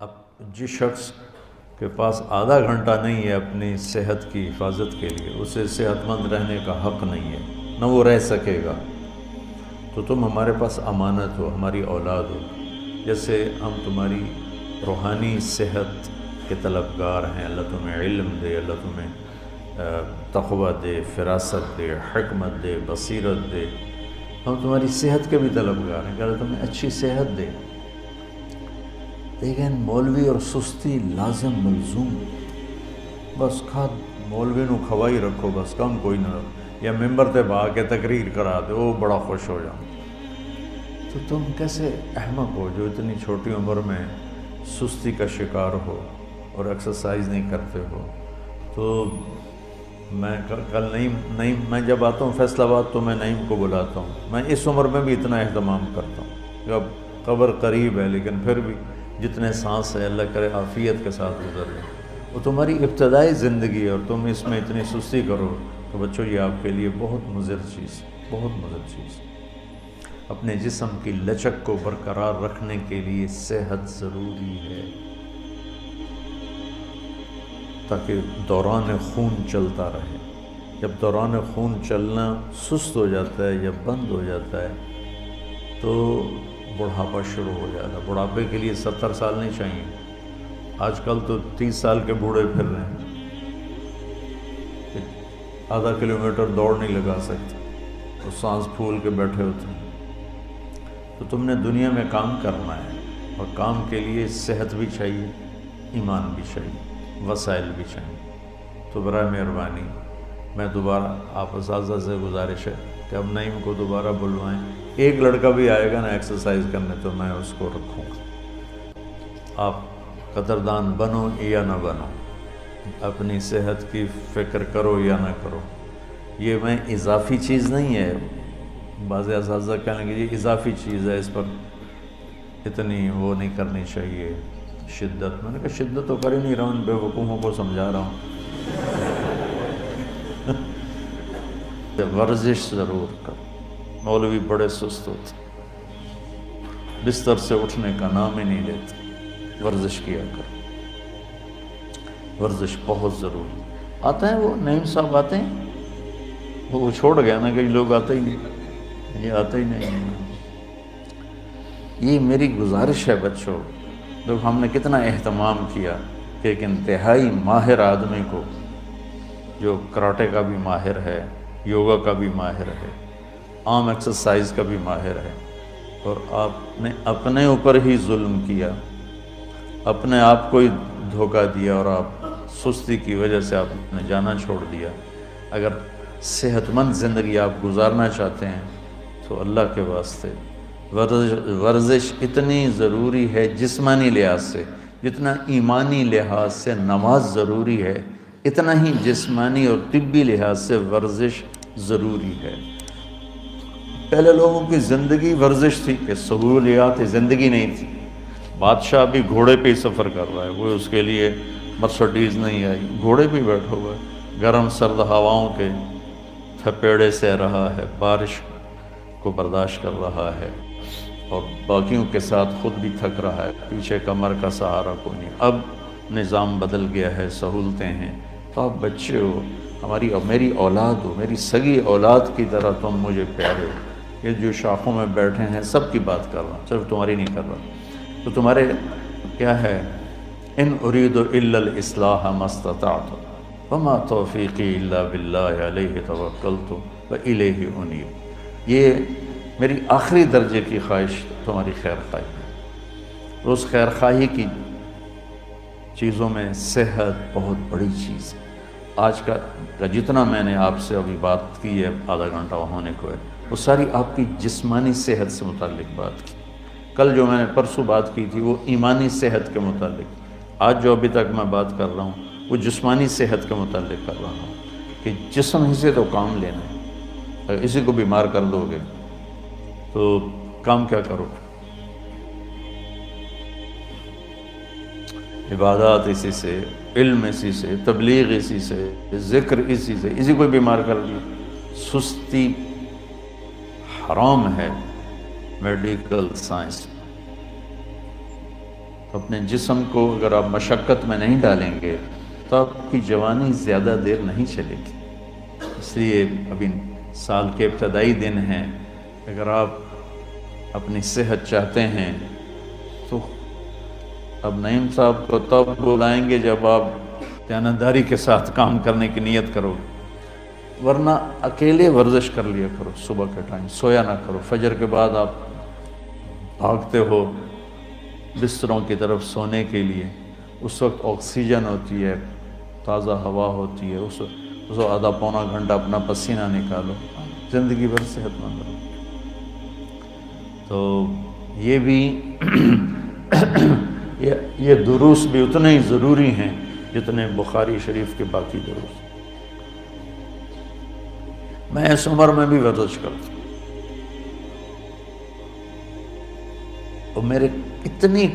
اب جس شخص کے پاس آدھا گھنٹہ نہیں ہے اپنی صحت کی حفاظت کے لیے، اسے صحت مند رہنے کا حق نہیں ہے، نہ وہ رہ سکے گا۔ تو تم ہمارے پاس امانت ہو، ہماری اولاد ہو، جیسے ہم تمہاری روحانی صحت کے طلبگار ہیں۔ اللہ تمہیں علم دے، اللہ تمہیں تقوی دے، فراست دے، حکمت دے، بصیرت دے۔ ہم تمہاری صحت کے بھی طلبگار ہیں کہ اللہ تمہیں اچھی صحت دے۔ لیکن مولوی اور سستی لازم ملزوم، بس مولوی نو کھوائی رکھو، بس کم کوئی نہ، یا ممبر تے بھا کے تقریر کرا دے، وہ بڑا خوش ہو جاؤں۔ تو تم کیسے احمق ہو جو اتنی چھوٹی عمر میں سستی کا شکار ہو اور ایکسرسائز نہیں کرتے ہو۔ تو میں کل نعیم میں جب آتا ہوں فیصل آباد تو میں نعیم کو بلاتا ہوں، میں اس عمر میں بھی اتنا اہتمام کرتا ہوں کہ اب قبر قریب ہے، لیکن پھر بھی جتنے سانس ہے اللہ کرے عافیت کے ساتھ گزر جائیں۔ وہ تمہاری ابتدائی زندگی ہے اور تم اس میں اتنی سستی کرو تو بچوں یہ آپ کے لیے بہت مضر چیز، بہت مضر چیز۔ اپنے جسم کی لچک کو برقرار رکھنے کے لیے صحت ضروری ہے تاکہ دوران خون چلتا رہے۔ جب دوران خون چلنا سست ہو جاتا ہے یا بند ہو جاتا ہے تو بڑھاپا شروع ہو جاتا ہے۔ بڑھاپے کے لیے 70 سال نہیں چاہیے، آج کل تو 30 سال کے بوڑھے پھر رہے ہیں، آدھا کلومیٹر دوڑ نہیں لگا سکتے، تو سانس پھول کے بیٹھے ہوتے ہیں۔ تو تم نے دنیا میں کام کرنا ہے اور کام کے لیے صحت بھی چاہیے، ایمان بھی چاہیے، وسائل بھی چاہیے۔ تو برائے مہربانی میں دوبارہ آپ اساتذہ سے گزارش ہے کہ اب نعیم کو دوبارہ بلوائیں۔ ایک لڑکا بھی آئے گا نا ایکسرسائز کرنے تو میں اس کو رکھوں گا۔ آپ قدردان بنو یا نہ بنو، اپنی صحت کی فکر کرو یا نہ کرو، یہ میں اضافی چیز نہیں ہے۔ بعض اساتذہ کہنے کہ یہ اضافی چیز ہے، اس پر اتنی وہ نہیں کرنی چاہیے شدت۔ میں نے کہا شدت تو کر ہی نہیں رہا ہوں، ان بے وقوفوں کو سمجھا رہا ہوں۔ ورزش ضرور کر۔ مولوی بڑے سست ہوتے، بستر سے اٹھنے کا نام ہی نہیں لیتے۔ ورزش کیا کر، ورزش بہت ضروری۔ آتے ہیں وہ نعیم صاحب آتے ہیں، وہ چھوڑ گیا نا، کئی لوگ آتے ہی نہیں، یہ آتے ہی نہیں۔ یہ میری گزارش ہے بچوں، جب ہم نے کتنا اہتمام کیا کہ ایک انتہائی ماہر آدمی کو، جو کراٹے کا بھی ماہر ہے، یوگا کا بھی ماہر ہے، عام ایکسرسائز کا بھی ماہر ہے، اور آپ نے اپنے اوپر ہی ظلم کیا، اپنے آپ کو ہی دھوکہ دیا، اور آپ سستی کی وجہ سے آپ نے جانا چھوڑ دیا۔ اگر صحت مند زندگی آپ گزارنا چاہتے ہیں تو اللہ کے واسطے ورزش اتنی ضروری ہے جسمانی لحاظ سے، جتنا ایمانی لحاظ سے نماز ضروری ہے، اتنا ہی جسمانی اور طبی لحاظ سے ورزش ضروری ہے۔ پہلے لوگوں کی زندگی ورزش تھی کہ سہولیات زندگی نہیں تھی۔ بادشاہ بھی گھوڑے پہ ہی سفر کر رہا ہے، وہ اس کے لیے مرسڈیز نہیں آئی، گھوڑے پہ بیٹھا ہوا ہے، گرم سرد ہواؤں کے تھپیڑے سہ رہا ہے، بارش کو برداشت کر رہا ہے، اور باقیوں کے ساتھ خود بھی تھک رہا ہے، پیچھے کمر کا سہارا کوئی نہیں۔ اب نظام بدل گیا ہے، سہولتیں ہیں، تو آپ بچے ہو، میری اولاد ہو، میری سگی اولاد کی طرح تم مجھے پیارے ہو۔ یہ جو شاخوں میں بیٹھے ہیں سب کی بات کر رہا ہوں، صرف تمہاری نہیں کر رہا۔ تو تمہارے کیا ہے، ان اريد الا الاصلاح ما استطعت وما توفیقی الا باللہ علیہ توکلت والیہ انیب۔ یہ میری آخری درجے کی خواہش تمہاری خیر خواہی ہے۔ اس خیر خواہی کی چیزوں میں صحت بہت بڑی چیز ہے۔ آج کا جتنا میں نے آپ سے ابھی بات کی ہے، آدھا گھنٹہ ہونے کو ہے، وہ ساری آپ کی جسمانی صحت سے متعلق بات کی۔ کل جو میں نے پرسوں بات کی تھی وہ ایمانی صحت کے متعلق، آج جو ابھی تک میں بات کر رہا ہوں وہ جسمانی صحت کے متعلق کر رہا ہوں کہ جسم ہی سے تو کام لینا ہے۔ اگر اسی کو بیمار کر دو گے تو کام کیا کرو؟ عبادات اسی سے، علم اسی سے، تبلیغ اسی سے، ذکر اسی سے، اسی کو بیمار کر دیا۔ سستی حرام ہے میڈیکل سائنس، اپنے جسم کو اگر آپ مشقت میں نہیں ڈالیں گے تو آپ کی جوانی زیادہ دیر نہیں چلے گی۔ اس لیے ابھی سال کے ابتدائی دن ہیں، اگر آپ اپنی صحت چاہتے ہیں تو اب نعیم صاحب کو تب بلائیں گے جب آپ دیانتداری کے ساتھ کام کرنے کی نیت کرو، ورنہ اکیلے ورزش کر لیا کرو۔ صبح کے ٹائم سویا نہ کرو، فجر کے بعد آپ بھاگتے ہو بستروں کی طرف سونے کے لیے، اس وقت آکسیجن ہوتی ہے، تازہ ہوا ہوتی ہے، اس وقت آدھا پونا گھنٹہ اپنا پسینہ نکالو، زندگی بھر صحت مند رہو۔ تو یہ بھی یہ دروس بھی اتنے ہی ضروری ہیں جتنے بخاری شریف کے باقی دروس۔ میں اس عمر میں بھی ورزش کرتا ہوں، اور میرے اتنی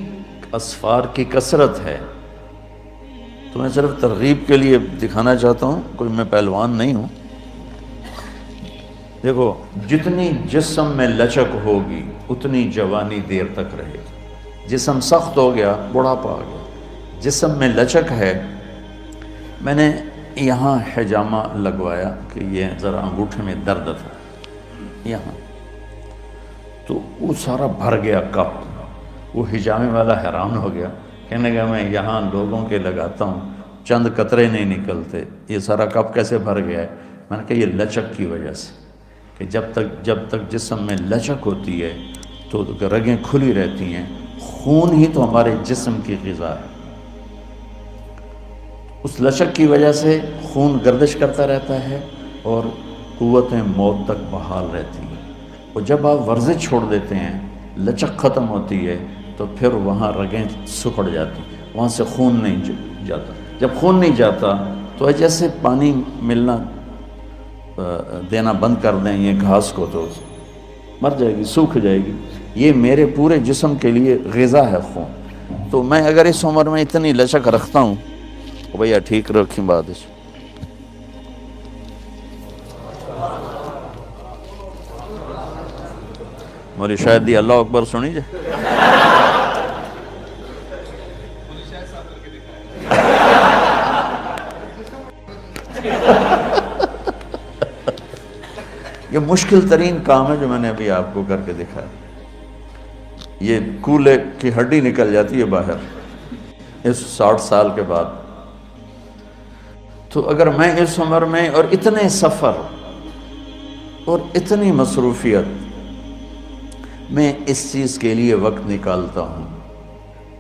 اسفار کی کثرت ہے، تو میں صرف ترغیب کے لیے دکھانا چاہتا ہوں، کوئی میں پہلوان نہیں ہوں۔ دیکھو، جتنی جسم میں لچک ہوگی اتنی جوانی دیر تک رہے گی۔ جسم سخت ہو گیا، بڑھاپا آ گیا۔ جسم میں لچک ہے، میں نے یہاں حجامہ لگوایا کہ یہ ذرا انگوٹھے میں درد تھا یہاں، تو وہ سارا بھر گیا کپ۔ وہ حجامے والا حیران ہو گیا، کہنے لگا میں یہاں لوگوں کے لگاتا ہوں، چند قطرے نہیں نکلتے، یہ سارا کپ کیسے بھر گیا ہے؟ میں نے کہا یہ لچک کی وجہ سے، کہ جب تک جسم میں لچک ہوتی ہے تو رگیں کھلی رہتی ہیں، خون ہی تو ہمارے جسم کی غذا ہے۔ اس لچک کی وجہ سے خون گردش کرتا رہتا ہے اور قوتیں موت تک بحال رہتی ہیں۔ اور جب آپ ورزش چھوڑ دیتے ہیں، لچک ختم ہوتی ہے، تو پھر وہاں رگیں سکڑ جاتی ہیں، وہاں سے خون نہیں جاتا۔ جب خون نہیں جاتا تو جیسے پانی ملنا دینا بند کر دیں یہ گھاس کو، تو مر جائے گی، سوکھ جائے گی۔ یہ میرے پورے جسم کے لیے غذا ہے خون۔ تو میں اگر اس عمر میں اتنی لچک رکھتا ہوں، بھیا ٹھیک رکھیں بات اس۔ مولی شاید دی اللہ اکبر سنی جائے۔ یہ مشکل ترین کام ہے جو میں نے ابھی آپ کو کر کے دکھایا۔ یہ کولے کی ہڈی نکل جاتی ہے باہر اس 60 سال کے بعد۔ تو اگر میں اس عمر میں اور اتنے سفر اور اتنی مصروفیت میں اس چیز کے لیے وقت نکالتا ہوں،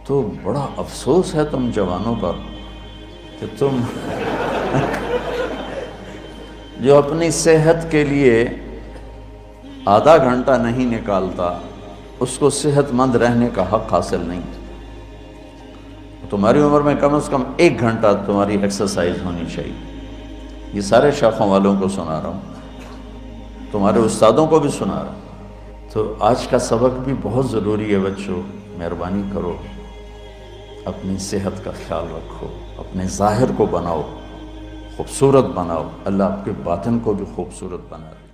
تو بڑا افسوس ہے تم جوانوں پر کہ تم جو اپنی صحت کے لیے آدھا گھنٹہ نہیں نکالتا، اس کو صحت مند رہنے کا حق حاصل نہیں۔ تمہاری عمر میں کم از کم 1 گھنٹہ تمہاری ایکسرسائز ہونی چاہیے۔ یہ سارے شاخوں والوں کو سنا رہا ہوں، تمہارے استادوں کو بھی سنا رہا ہوں۔ تو آج کا سبق بھی بہت ضروری ہے بچوں، مہربانی کرو، اپنی صحت کا خیال رکھو، اپنے ظاہر کو بناؤ، خوبصورت بناؤ، اللہ آپ کے باطن کو بھی خوبصورت بنا دے۔